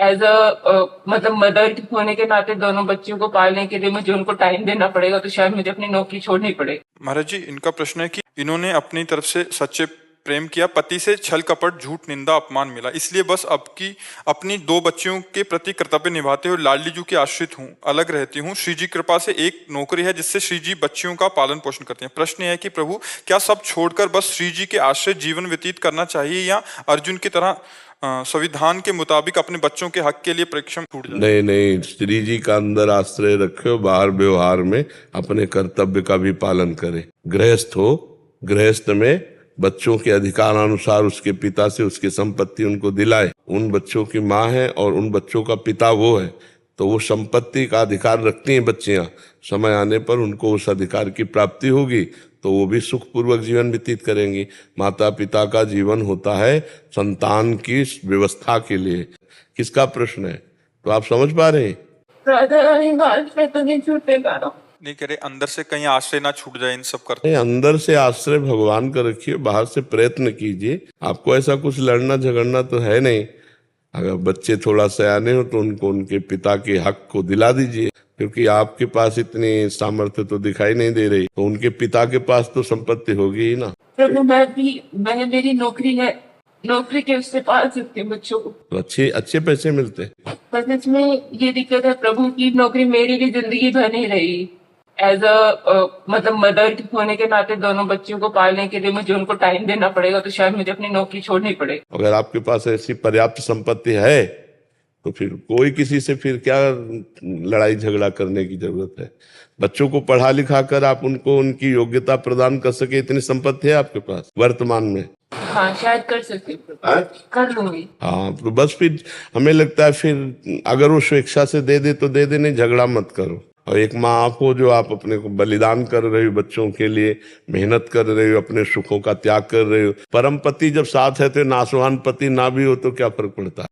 As a मतलब mother होने के नाते दोनों बच्चों को पालने के लिए मुझे उनको टाइम देना पड़ेगा, तो शायद मुझे अपनी नौकरी छोड़नी पड़ेगी। महाराज जी, इनका प्रश्न है कि इन्होंने अपनी तरफ से सच्चे प्रेम किया, पति से छल कपट झूठ निंदा अपमान मिला, इसलिए बस अपनी 2 बच्चियों के प्रति कर्तव्य निभाते हुए लाडली जी की आश्रित हूँ, अलग रहती हूँ। श्री जी कृपा से एक नौकरी है जिससे श्री जी बच्चियों का पालन पोषण करते हैं। प्रश्न है कि प्रभु, क्या सब छोड़कर बस श्री जी के आश्रित जीवन व्यतीत करना चाहिए या अर्जुन की तरह संविधान के मुताबिक अपने बच्चों के हक के लिए परिश्रम छूट जाए? नहीं नहीं, श्री जी का अंदर आश्रय रखे, बाहर व्यवहार में अपने कर्तव्य का भी पालन करे। गृहस्थ हो, गृहस्थ में बच्चों के अधिकारानुसार उसके पिता से उसकी संपत्ति उनको दिलाए। उन बच्चों की माँ है और उन बच्चों का पिता वो है, तो वो संपत्ति का अधिकार रखती हैं बच्चियां। समय आने पर उनको उस अधिकार की प्राप्ति होगी तो वो भी सुखपूर्वक जीवन व्यतीत करेंगी। माता पिता का जीवन होता है संतान की व्यवस्था के लिए। किसका प्रश्न है? तो आप समझ पा रहे हैं? मैं तो नहीं छूटने पा रहा हूँ। नहीं कह रहे अंदर से कहीं आश्रय ना छूट जाए इन सब करते। नहीं, अंदर से आश्रय भगवान का रखिए, बाहर से प्रयत्न कीजिए। आपको ऐसा कुछ लड़ना झगड़ना तो है नहीं। अगर बच्चे थोड़ा सयाने हो तो उनको उनके पिता के हक को दिला दीजिए, क्योंकि आपके पास इतनी सामर्थ्य तो दिखाई नहीं दे रही, तो उनके पिता के पास तो संपत्ति होगी ही ना। प्रभु मेरी नौकरी है, नौकरी के उससे पाल सकते हैं बच्चों को, तो अच्छे पैसे मिलते हैं। बस इसमें ये दिक्कत है प्रभु की नौकरी मेरी भी जिंदगी भर नहीं रही। एज अ मतलब मदर होने के नाते दोनों बच्चों को पालने के लिए मुझे उनको टाइम देना पड़ेगा, तो शायद मुझे अपनी नौकरी छोड़नी पड़ेगी। अगर आपके पास ऐसी पर्याप्त संपत्ति है तो फिर कोई किसी से फिर क्या लड़ाई झगड़ा करने की जरूरत है। बच्चों को पढ़ा लिखा कर आप उनको उनकी योग्यता प्रदान कर सके, इतनी संपत्ति है आपके पास वर्तमान में। हाँ शायद कर सकती हूँ, कर लूंगी। हाँ, तो बस फिर हमें लगता है फिर अगर वो स्वेच्छा से दे दे तो दे दे, नहीं झगड़ा मत करो। और एक माँ आप हो जो आप अपने को बलिदान कर रहे हो, बच्चों के लिए मेहनत कर रहे हो, अपने सुखों का त्याग कर रहे हो। परम पति जब साथ है तो नासवान पति ना भी हो तो क्या फर्क पड़ता है।